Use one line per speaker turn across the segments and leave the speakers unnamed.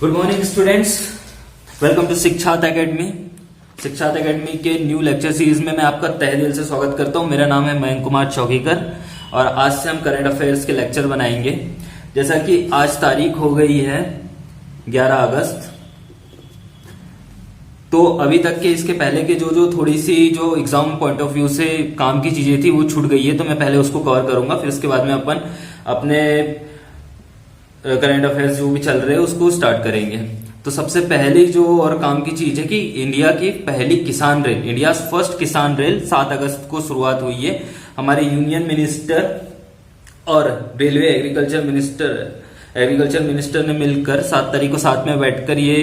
Good morning students, welcome to Shikshat academy. Shikshat academy के new lecture series में मैं आपका तहे दिल से स्वागत करता हूं। मेरा नाम है मयंक कुमार चौकीकर और आज से हम करंट अफेयर्स के लेक्चर बनाएंगे। जैसा कि आज तारीख हो गई है 11 अगस्त, तो अभी तक के इसके पहले के जो थोड़ी सी जो एग्जाम पॉइंट ऑफ व्यू से काम की चीजें थी वो छूट गई है, तो मैं पहले उसको कवर करूंगा, फिर उसके बाद में अपन अपने करंट अफेयर्स जो भी चल रहे हैं उसको स्टार्ट करेंगे। तो सबसे पहली जो और काम की चीज है कि इंडिया की पहली किसान रेल, इंडिया फर्स्ट किसान रेल 7 अगस्त को शुरुआत हुई है। हमारे यूनियन मिनिस्टर और रेलवे एग्रीकल्चर मिनिस्टर ने मिलकर 7 तारीख को साथ में बैठकर ये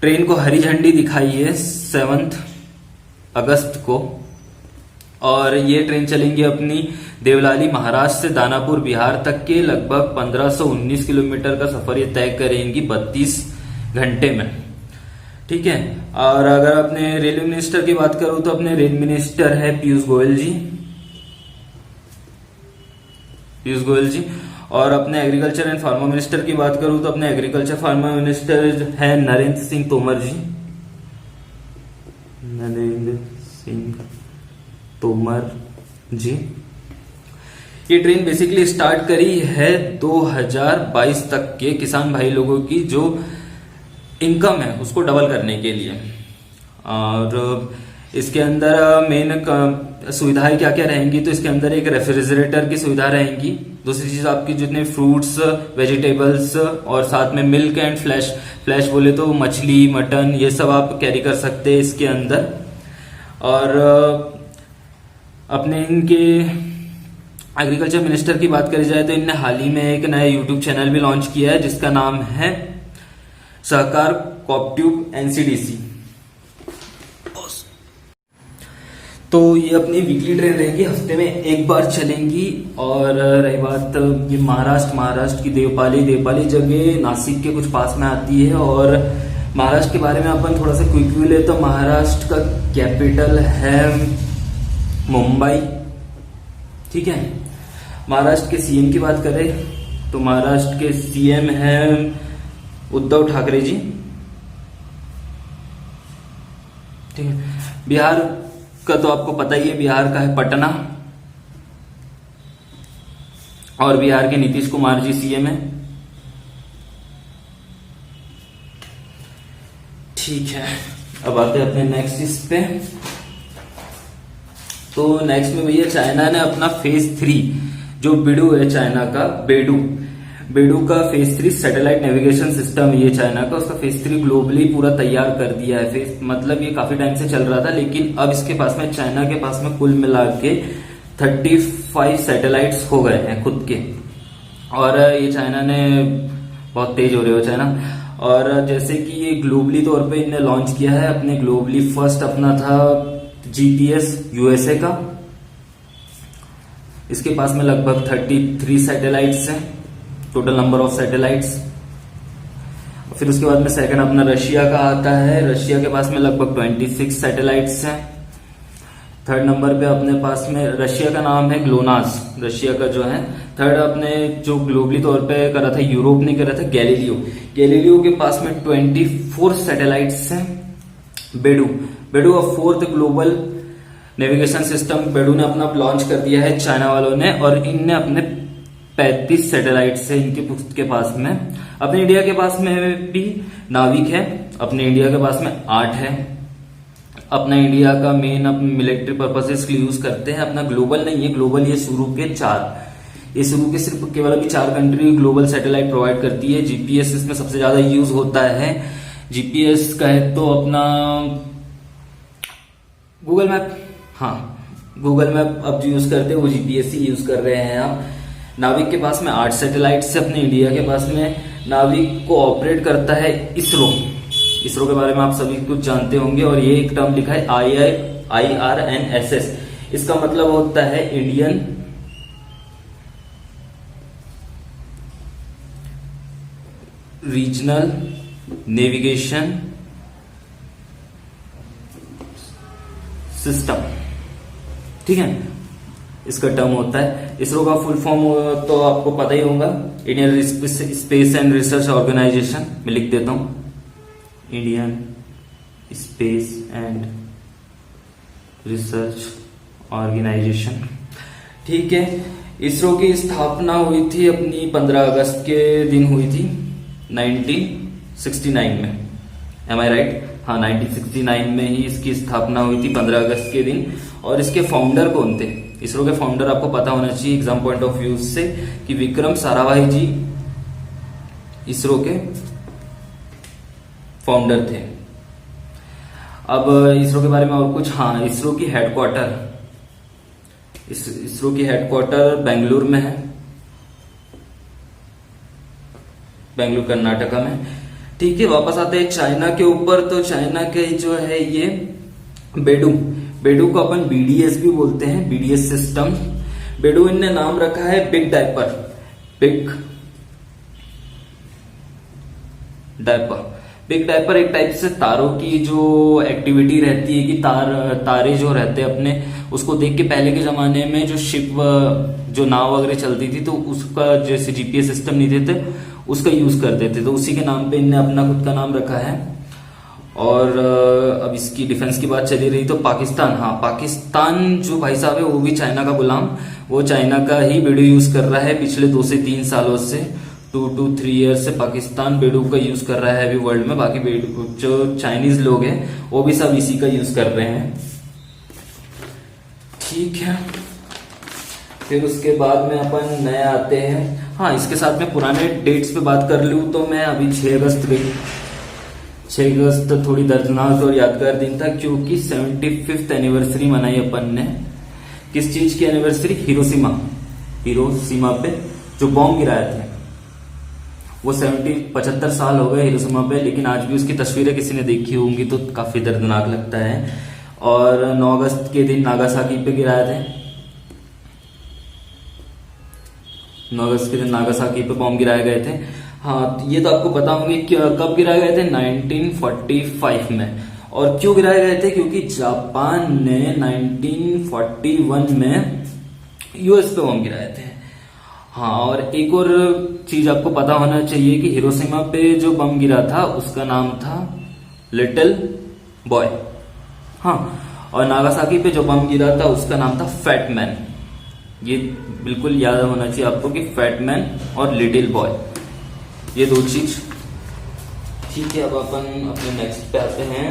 ट्रेन को हरी झंडी दिखाई है 7 अगस्त को। और ये ट्रेन चलेंगी अपनी देवलाली महाराष्ट्र से दानापुर बिहार तक के लगभग 1519 किलोमीटर का सफर ये तय करेंगी 32 घंटे में। ठीक है। और अगर अपने रेलवे मिनिस्टर की बात करूं तो अपने रेल मिनिस्टर है पीयूष गोयल जी। और अपने एग्रीकल्चर एंड फार्मा मिनिस्टर की बात करूं तो अपने एग्रीकल्चर फार्मा मिनिस्टर है नरेंद्र सिंह तोमर जी। ये ट्रेन बेसिकली स्टार्ट करी है 2022 तक के किसान भाई लोगों की जो इनकम है उसको डबल करने के लिए। और इसके अंदर मेन सुविधाएं क्या क्या रहेंगी, तो इसके अंदर एक रेफ्रिजरेटर की सुविधा रहेंगी। दूसरी चीज आपकी जितने फ्रूट्स, वेजिटेबल्स और साथ में मिल्क एंड फ्लैश बोले तो मछली, मटन, ये सब आप कैरी कर सकते हैं इसके अंदर। और अपने इनके एग्रीकल्चर मिनिस्टर की बात करी जाए तो इनने हाल ही में एक नया यूट्यूब चैनल भी लॉन्च किया है जिसका नाम है सहकार कॉपट्यूब एनसीडीसी। तो ये अपनी वीकली ट्रेन रहेगी, हफ्ते में एक बार चलेंगी। और रही बात ये महाराष्ट्र की देवपाली जगह नासिक के कुछ पास में आती है। और महाराष्ट्र के बारे में अपन थोड़ा सा क्विक व्यू ले तो महाराष्ट्र का कैपिटल है मुंबई। ठीक है। महाराष्ट्र के सीएम की बात करें तो महाराष्ट्र के सीएम हैं उद्धव ठाकरे जी। ठीक है। बिहार का तो आपको पता ही है, बिहार का है पटना और बिहार के नीतीश कुमार जी सीएम है। ठीक है। अब आते हैं अपने नेक्स्ट इस पे। तो नेक्स्ट में भैया चाइना ने अपना फेज 3 जो बेडू है चाइना का, बेडू का फेज 3 सैटेलाइट नेविगेशन सिस्टम ये चाइना का, उसका फेज 3 ग्लोबली पूरा तैयार कर दिया है। मतलब ये काफी टाइम से चल रहा था, लेकिन अब इसके पास में चाइना के पास में कुल मिला के 35 सैटेलाइट्स हो गए हैं खुद के। और ये चाइना ने बहुत तेज हो रहे हो चाइना। और जैसे कि ये ग्लोबली तौर पे इन्हें लॉन्च किया है, अपने ग्लोबली फर्स्ट अपना था जीपीएस यूएसए का। इसके पास में लगभग 33 सैटेलाइट्स हैं, टोटल नंबर ऑफ सैटेलाइट्स। फिर उसके बाद में सेकंड अपना रशिया का आता है, रशिया के पास में लगभग 26 सैटेलाइट्स हैं। थर्ड नंबर पे अपने पास में रशिया का नाम है ग्लोनास, रशिया का जो है। थर्ड अपने जो ग्लोबली तौर पे करा था, यूरोप ने करा था गैलीलियो के पास में 24 सैटेलाइट्स हैं। बेडू का 4th ग्लोबल नेविगेशन सिस्टम बेडू ने अपना लॉन्च कर दिया है चाइना वालों ने। और इनने अपने 35 सैटेलाइट्स है इनके पास में। अपने इंडिया के पास में भी नाविक है, अपने इंडिया के पास में 8 है। अपना इंडिया का मेन अपने मिलिट्री पर्पसेस के लिए यूज करते हैं। अपना ग्लोबल नहीं है, ग्लोबल ये शुरू के 4, ये शुरू के सिर्फ केवल अभी 4 कंट्री ग्लोबल सैटेलाइट प्रोवाइड करती है। जीपीएस इसमें सबसे ज्यादा यूज होता है। जीपीएस का है तो अपना गूगल मैप, गूगल मैप अब जो यूज करते हैं वो जीपीएस ही यूज कर रहे हैं आप। नाविक के पास में 8 सैटेलाइट से अपने इंडिया के पास में। नाविक को ऑपरेट करता है इसरो के बारे में आप सभी कुछ जानते होंगे। और ये एक टर्म लिखा है IRNSS, इसका मतलब होता है इंडियन रीजनल नेविगेशन सिस्टम। ठीक है। इसका टर्म होता है। इसरो का फुल फॉर्म तो आपको पता ही होगा, Indian space and research organisation. मैं लिख देता हूं, Indian space and research organisation. ठीक है, इसरो की स्थापना हुई थी अपनी 15 अगस्त के दिन हुई थी 1969 में। एम आई राइट? हाँ, 1969 में ही इसकी स्थापना हुई थी 15 अगस्त के दिन। और इसके फाउंडर कौन थे? इसरो के फाउंडर आपको पता होना चाहिए एग्जाम पॉइंट ऑफ व्यू से कि विक्रम साराभाई जी इसरो के फाउंडर थे। अब इसरो के बारे में और कुछ, हाँ, इसरो की हेडक्वार्टर इसरो की हेडक्वार्टर बेंगलुरु में है, बेंगलुरु कर्नाटका में। ठीक है, वापस आते हैं चाइना के ऊपर। तो चाइना के जो है ये बेडू को अपन बीडीएस भी बोलते हैं, बीडीएस सिस्टम। बेडू इनने नाम रखा है बिग डायपर। बिग डायपर एक टाइप से तारों की जो एक्टिविटी रहती है कि तारे जो रहते हैं अपने, उसको देख के पहले के जमाने में जो शिप, जो नाव वगैरह चलती थी, तो उसका जैसे जीपीएस सिस्टम नहीं देते, उसका यूज करते थे। तो उसी के नाम पे इनने अपना खुद का नाम रखा है। और अब इसकी डिफेंस की बात चली रही तो पाकिस्तान, हाँ, पाकिस्तान जो भाई साहब है वो भी चाइना का गुलाम, वो चाइना का ही बेडू यूज कर रहा है पिछले 2 से 3 सालों से। 2 to 3 ईयर्स से पाकिस्तान बेडू का यूज कर रहा है अभी वर्ल्ड में। बाकी बेडू जो चाइनीज लोग हैं वो भी सब इसी का यूज कर रहे हैं। ठीक है, फिर उसके बाद में अपन नए आते हैं। हाँ, इसके साथ में पुराने डेट्स पे बात कर लूं तो मैं अभी 6 अगस्त गई। 6 अगस्त थोड़ी दर्दनाक और यादगार दिन था क्योंकि 75th एनिवर्सरी मनाई अपन ने। किस चीज की एनिवर्सरी? हिरोशिमा पे जो बॉम्ब गिराए थे, वो 75 साल हो गए हिरोशिमा पे, लेकिन आज भी उसकी तस्वीरें किसी ने देखी होंगी तो काफी दर्दनाक लगता है। और 9 अगस्त के दिन नागासाकी पे गिराए थे। 9 अगस्त के दिन नागासाकी पे बॉम्ब गिराए गए थे। हाँ, ये तो आपको पता होंगे कि कब गिराए गए थे, 1945 में। और क्यों गिराए गए थे? क्योंकि जापान ने 1941 में यूएस पे बॉम्ब गिराए थे। हाँ, और एक और चीज आपको पता होना चाहिए कि हिरोशिमा पे जो बम गिरा था उसका नाम था लिटिल बॉय। हाँ, और नागासाकी पे जो बम गिरा था उसका नाम था फैट मैन। ये बिल्कुल याद होना चाहिए आपको कि फैट मैन और लिटिल बॉय, ये 2 चीज। ठीक है, अब अपन अपने नेक्स्ट पे आते हैं।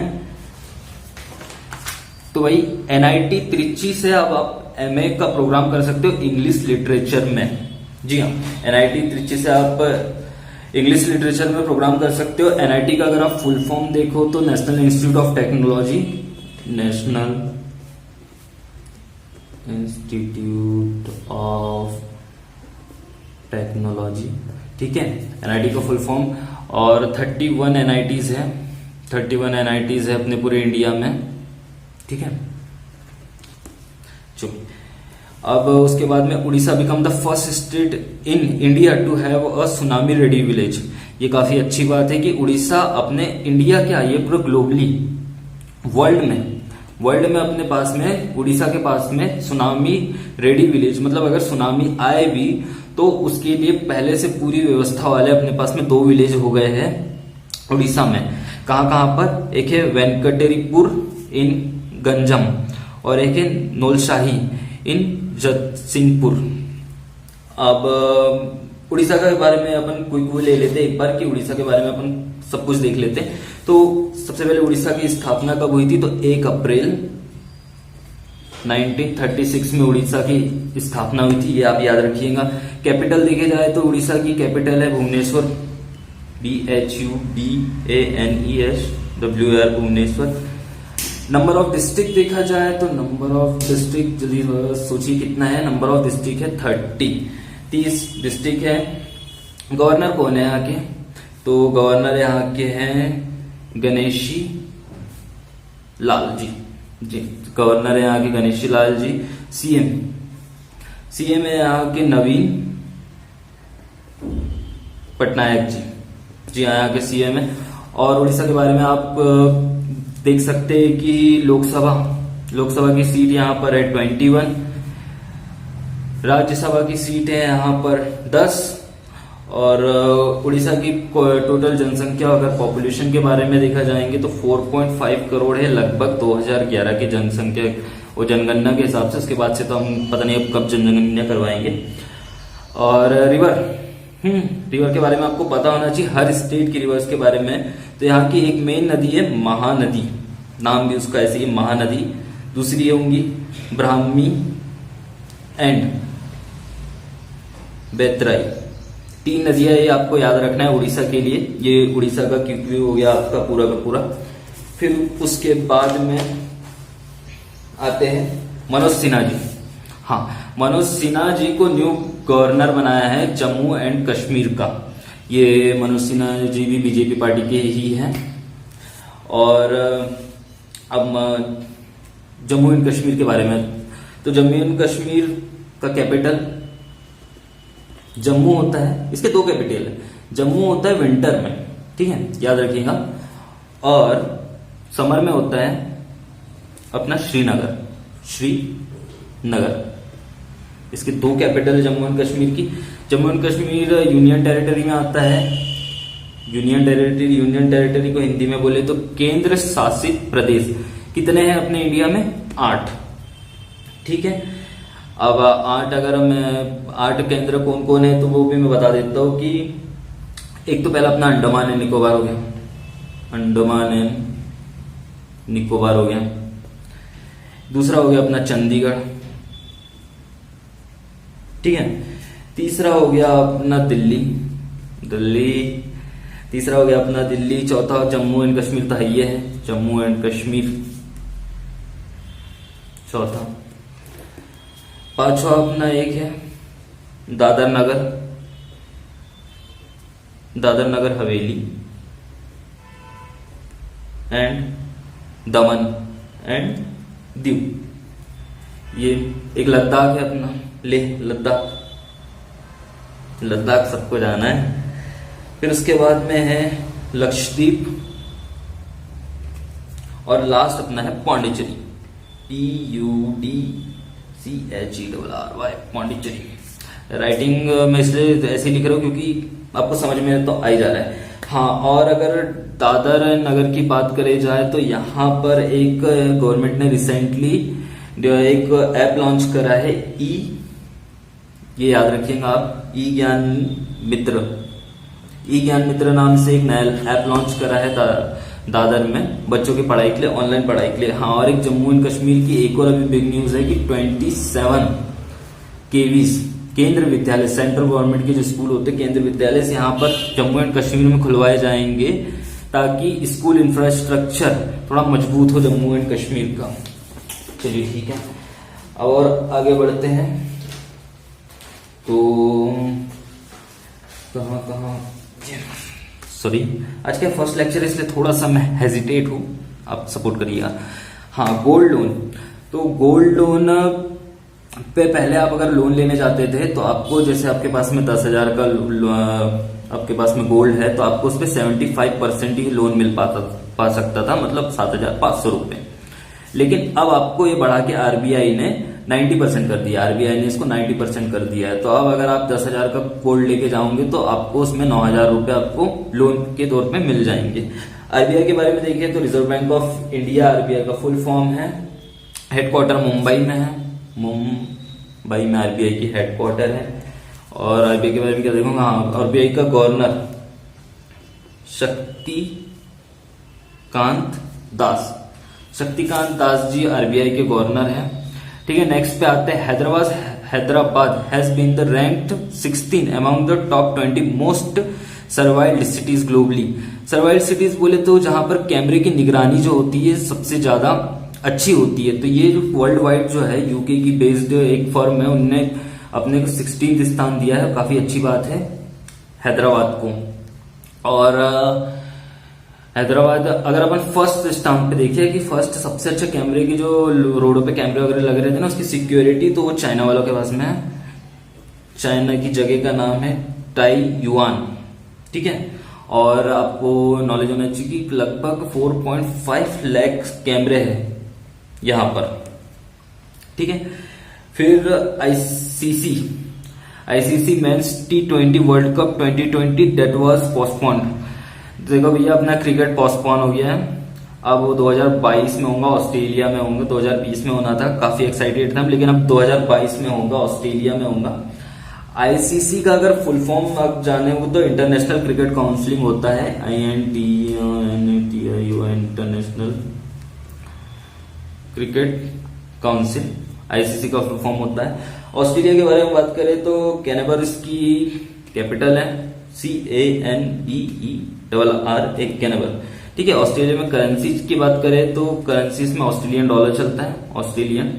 तो भाई एनआईटी त्रिची से अब आप एमए का प्रोग्राम कर सकते हो इंग्लिश लिटरेचर में। जी हाँ, एनआईटी त्रिची से आप इंग्लिश लिटरेचर में प्रोग्राम कर सकते हो। एनआईटी का अगर आप फुल फॉर्म देखो तो national institute of technology, national institute of technology. ठीक है, एनआईटी का फुल फॉर्म। और 31 एनआईटीज है, 31 एनआईटीज है अपने पूरे इंडिया में। ठीक है, चलो अब उसके बाद में Orissa become the first state in India to have a tsunami ready village. ये काफी अच्छी बात है कि उड़ीसा अपने इंडिया क्या, ये पूरा ग्लोबली वर्ल्ड में अपने पास में, उड़ीसा के पास में सुनामी रेडी विलेज, मतलब अगर सुनामी आए भी तो उसके लिए पहले से पूरी व्यवस्था वाले अपने पास में 2 विलेज हो गए हैं उड़ीसा में। कहां पर? एक है वेंकटेरीपुर इन गंजम और एक है नौलशाही इन जगतसिंहपुर। अब उड़ीसा के बारे में अपन कोई ले लेते हैं एक बार कि उड़ीसा के बारे में अपन सब कुछ देख लेते हैं। तो सबसे पहले उड़ीसा की स्थापना कब हुई थी? तो 1 अप्रैल 1936 में उड़ीसा की स्थापना हुई थी, ये आप याद रखिएगा। कैपिटल देखे जाए तो उड़ीसा की कैपिटल है Bhubaneswar, BHUBANESWR, Bhubaneswar. Number of district देखा जाए तो नंबर ऑफ डिस्ट्रिक्ट जल्दी सोचिए कितना है। नंबर ऑफ डिस्ट्रिक्ट है 30 डिस्ट्रिक्ट है। गवर्नर कौन है यहाँ के? तो गवर्नर यहाँ के हैं गणेशी लाल जी, गवर्नर है यहाँ के गणेशी लाल जी। सीएम है यहाँ के नवीन पटनायक जी यहाँ के सीएम है। और उड़ीसा के बारे में आप देख सकते हैं कि लोकसभा की सीट यहाँ पर है 21। राज्यसभा की सीट है यहाँ पर 10। और उड़ीसा की टोटल जनसंख्या अगर पॉपुलेशन के बारे में देखा जाएंगे तो 4.5 करोड़ है, लगभग 2011 की जनसंख्या और जनगणना के हिसाब से। उसके बाद से तो हम पता नहीं अब कब जनगणना करवाएंगे। और रिवर के बारे में आपको पता होना चाहिए, हर स्टेट की रिवर्स के बारे में। तो यहाँ की एक मेन नदी है महानदी, नाम भी उसका ऐसे ही महानदी। दूसरी होंगी ब्राह्मी एंड बेतराई, 3 नदियां ये आपको याद रखना है उड़ीसा के लिए। ये उड़ीसा का क्यू हो गया आपका पूरा का पूरा। फिर उसके बाद में आते हैं मनोज सिन्हा जी। हाँ, मनोज सिन्हा जी को न्यू गवर्नर बनाया है जम्मू एंड कश्मीर का। ये मनोज सिन्हा जी भी बीजेपी पार्टी के ही हैं। और अब जम्मू एंड कश्मीर के बारे में, तो जम्मू एंड कश्मीर का कैपिटल जम्मू होता है। इसके 2 कैपिटल है, जम्मू होता है विंटर में, ठीक है, याद रखिएगा। और समर में होता है अपना श्रीनगर। इसके 2 कैपिटल है जम्मू एंड कश्मीर की। Jammu and Kashmir union territory में आता है। यूनियन टेरिटरी को हिंदी में बोले तो केंद्र शासित प्रदेश। कितने हैं अपने इंडिया में? 8, ठीक है। अब 8 अगर मैं 8 केंद्र कौन कौन है तो वो भी मैं बता देता हूं कि एक तो पहला अपना अंडमान एंड निकोबार हो गया, अंडमान एंड निकोबार हो गया। दूसरा हो गया अपना चंडीगढ़, ठीक है। तीसरा हो गया अपना दिल्ली। तीसरा हो गया अपना दिल्ली। चौथा जम्मू एंड कश्मीर, तो ये है जम्मू एंड कश्मीर चौथा। पांचवा अपना एक है Dadar Nagar Haveli and Daman and Diu. ये एक लद्दाख है अपना, लेह लद्दाख सबको जाना है। फिर उसके बाद में है लक्षद्वीप और लास्ट अपना है पौंडीचेरी, PUDCHERRY, पौंडीचेरी। राइटिंग में इसलिए ऐसे लिख रहा हूं क्योंकि आपको समझ में तो आ ही जा रहा है। हाँ, और अगर दादर नगर की बात करें जाए तो यहाँ पर एक गवर्नमेंट ने रिसेंटली एक ऐप लॉन्च करा है, ये याद रखिएगा आप, ई ज्ञान मित्र नाम से एक नया ऐप लॉन्च करा है दादर में बच्चों की पढ़ाई के लिए, ऑनलाइन पढ़ाई के लिए। हाँ, और एक जम्मू एंड कश्मीर की एक और अभी बिग न्यूज है कि 27 KVs केंद्र विद्यालय, सेंट्रल गवर्नमेंट के जो स्कूल होते हैं केंद्र विद्यालय से यहाँ पर जम्मू एंड कश्मीर में खुलवाए जाएंगे ताकि स्कूल इंफ्रास्ट्रक्चर थोड़ा मजबूत हो जम्मू एंड कश्मीर का। चलिए ठीक है, और आगे बढ़ते हैं। तो कहाँ सॉरी, आज का फर्स्ट लेक्चर है इसलिए थोड़ा सा मैं हेजिटेट हूं, आप सपोर्ट करिएगा। हाँ, गोल्ड लोन। तो गोल्ड लोन पे पहले आप अगर लोन लेने जाते थे तो आपको, जैसे आपके पास में 10,000 का आपके पास में गोल्ड है तो आपको उस पर 75% ही लोन मिल पा सकता था, मतलब 7,500 रुपए। लेकिन अब आपको ये बढ़ा के आरबीआई ने 90% कर दिया, आरबीआई ने इसको 90% कर दिया है। तो अब अगर आप 10,000 का गोल्ड लेके जाओगे तो आपको उसमें 9,000 रुपए आपको लोन के तौर पे मिल जाएंगे। आरबीआई के बारे में देखिए तो reserve bank of India RBI का फुल फॉर्म है। हेडक्वार्टर मुंबई में है, मुंबई में आरबीआई की हेडक्वार्टर है। और आरबीआई के बारे में क्या देखूंगा, हाँ, आरबीआई का गवर्नर शक्तिकांत दास जी आरबीआई के गवर्नर हैं, ठीक है। नेक्स्ट पे आते हैं Hyderabad has been the ranked 16 among the top 20 most surveilled cities globally. Surveilled cities बोले तो जहां पर कैमरे की निगरानी जो होती है सबसे ज्यादा अच्छी होती है। तो ये जो वर्ल्ड वाइड जो है यूके की बेस्ड एक फर्म है, उनने अपने को 16th स्थान दिया है, काफी अच्छी बात है हैदराबाद को। और हैदराबाद अगर अपन फर्स्ट स्थान पे देखिए कि फर्स्ट सबसे अच्छे कैमरे की जो रोडों पे कैमरे वगैरह लग रहे थे ना, उसकी सिक्योरिटी तो वो चाइना वालों के पास में है। चाइना की जगह का नाम है ताइयुआन, ठीक है। और आपको नॉलेज होना चाहिए कि लगभग 4.5 लाख कैमरे हैं यहाँ पर, ठीक है। फिर ICC men's T20 world cup 2020 that was postponed. देखो भैया अपना क्रिकेट पोस्टपोन हो गया है, अब वो 2022 में होगा, ऑस्ट्रेलिया में होंगे। 2020 में होना था, काफी एक्साइटेड था लेकिन अब 2022 में होगा, ऑस्ट्रेलिया में होगा। आईसीसी का अगर फुल फॉर्म आप जाने हो तो इंटरनेशनल क्रिकेट काउंसिलिंग होता है, INTIO international cricket council, ICC का फुल फॉर्म होता है। ऑस्ट्रेलिया के बारे में बात करें तो कैनबरा इसकी कैपिटल है, CANEERR, एक कैनबरा, ठीक है। ऑस्ट्रेलिया में करेंसीज की बात करें तो करेंसीज में ऑस्ट्रेलियन डॉलर चलता है, ऑस्ट्रेलियन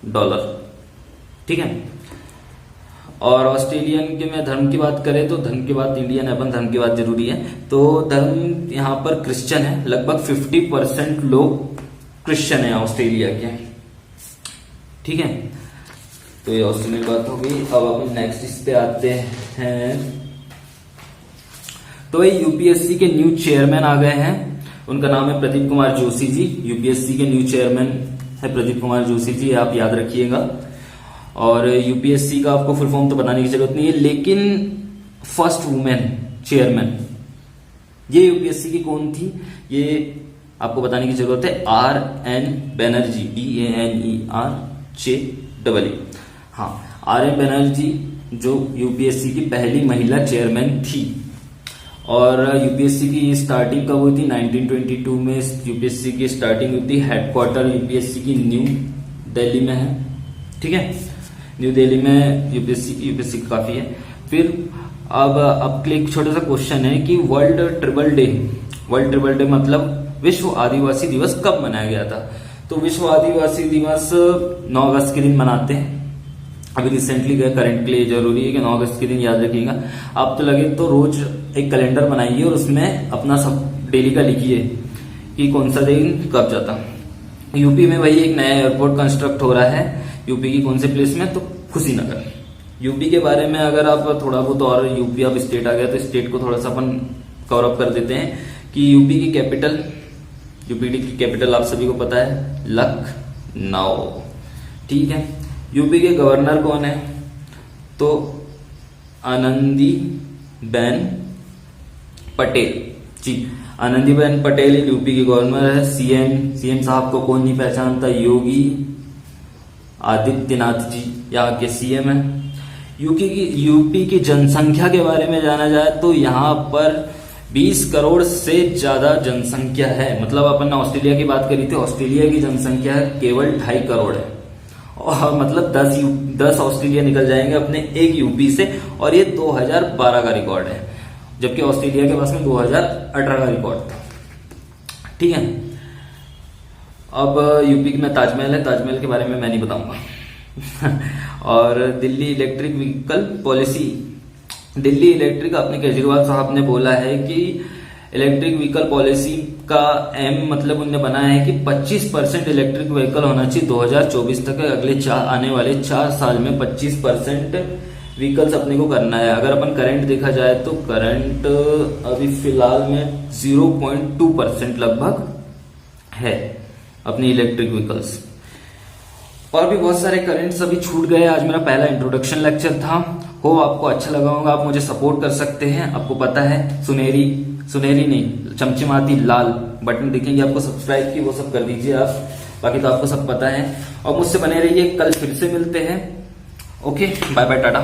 डॉलर, ठीक है। और ऑस्ट्रेलियन के में धर्म की बात करें तो धर्म की बात इंडियन अपन धर्म की बात जरूरी है, तो धर्म यहाँ पर क्रिश्चियन है, लगभग 50% लोग क्रिश्चियन है ऑस्ट्रेलिया के, ठीक है। तो ये ऑस्ट्रेलियन बात हो गई। अब अपन नेक्स्ट इस पे आते हैं, तो ये यूपीएससी के न्यू चेयरमैन आ गए हैं, उनका नाम है प्रदीप कुमार जोशी जी। यूपीएससी के न्यू चेयरमैन है प्रदीप कुमार जोशी जी, आप याद रखिएगा। और यूपीएससी का आपको फुल फॉर्म तो बताने की जरूरत नहीं है, लेकिन फर्स्ट वुमेन चेयरमैन ये यूपीएससी की कौन थी ये आपको बताने की जरूरत है, RN बनर्जी, BANERJEE। हाँ, RN बनर्जी जो यूपीएससी की पहली महिला चेयरमैन थी। और यूपीएससी की स्टार्टिंग कब हुई थी, 1922 में यूपीएससी की स्टार्टिंग हुई थी। हेडक्वार्टर यूपीएससी की न्यू दिल्ली में है, ठीक है। न्यू दिल्ली में यूपीएससी काफी है। फिर अब के लिए एक छोटा सा क्वेश्चन है कि वर्ल्ड ट्रिबल डे मतलब विश्व आदिवासी दिवस कब मनाया गया था। तो विश्व आदिवासी दिवस 9 अगस्त के दिन मनाते हैं। अभी रिसेंटली गए, करंट के लिए जरूरी है कि 9 अगस्त के दिन याद रखिएगा। आप तो लगे तो रोज एक कैलेंडर बनाइए और उसमें अपना सब डेली का लिखिए कि कौन सा दिन कब जाता। यूपी में वही एक नया एयरपोर्ट कंस्ट्रक्ट हो रहा है, यूपी की कौन से प्लेस में, तो खुशीनगर। यूपी के बारे में अगर आप थोड़ा बहुत, और यूपी अब स्टेट आ गया तो स्टेट को थोड़ा सा अपन कवर अप कर देते हैं कि यूपी की कैपिटल आप सभी को पता है, लखनऊ, ठीक है। यूपी के गवर्नर कौन है, तो आनंदीबेन पटेल जी, आनंदीबेन पटेल यूपी की गवर्नर है। सीएम साहब को कौन नहीं पहचानता, योगी आदित्यनाथ जी यहाँ के सीएम है। यूपी की जनसंख्या के बारे में जाना जाए तो यहाँ पर 20 करोड़ से ज्यादा जनसंख्या है। मतलब अपन ने ऑस्ट्रेलिया की बात करी थी, ऑस्ट्रेलिया की जनसंख्या केवल 2.5 करोड़ है, और मतलब 10 ऑस्ट्रेलिया निकल जाएंगे अपने एक यूपी से, और ये 2012 का रिकॉर्ड है, जबकि ऑस्ट्रेलिया के पास में 2018 का रिकॉर्ड था, ठीक है। अब यूपी में ताजमहल है, ताजमहल के बारे में मैं नहीं बताऊंगा। और Delhi electric vehicle policy, Delhi electric अपने केजरीवाल साहब ने बोला है कि इलेक्ट्रिक व्हीकल पॉलिसी का एम मतलब उन्होंने बनाया है कि 25% इलेक्ट्रिक व्हीकल होना चाहिए 2024 तक। अगले आने वाले 4 साल में 25% व्हीकल्स अपने को करना है। अगर अपन करंट देखा जाए तो करंट अभी फिलहाल में 0.2% लगभग है अपनी इलेक्ट्रिक व्हीकल्स। और भी बहुत सारे करंट्स अभी छूट गए। आज मेरा पहला इंट्रोडक्शन लेक्चर था, हो आपको अच्छा लगा होगा। आप मुझे सपोर्ट कर सकते हैं, आपको पता है सुनहरी नहीं चमचमाती लाल बटन दिखेंगे आपको सब्सक्राइब की, वो सब कर दीजिए आप, बाकी तो आपको सब पता है। और मुझसे बने रहिए, कल फिर से मिलते हैं। Okay, bye bye, Tata.